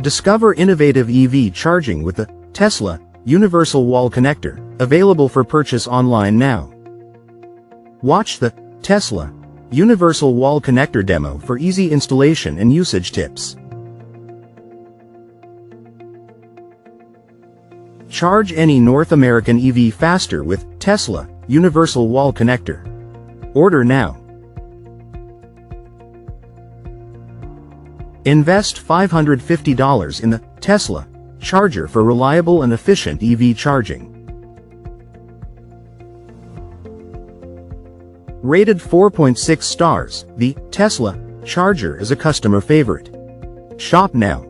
Discover innovative EV charging with the Tesla Universal Wall Connector, available for purchase online now. Watch the Tesla Universal Wall Connector demo for easy installation and usage tips. Charge any North American EV faster with Tesla Universal Wall Connector. Order now. Invest $550 in the Tesla charger for reliable and efficient EV charging. Rated 4.6 stars, the Tesla charger is a customer favorite. Shop now.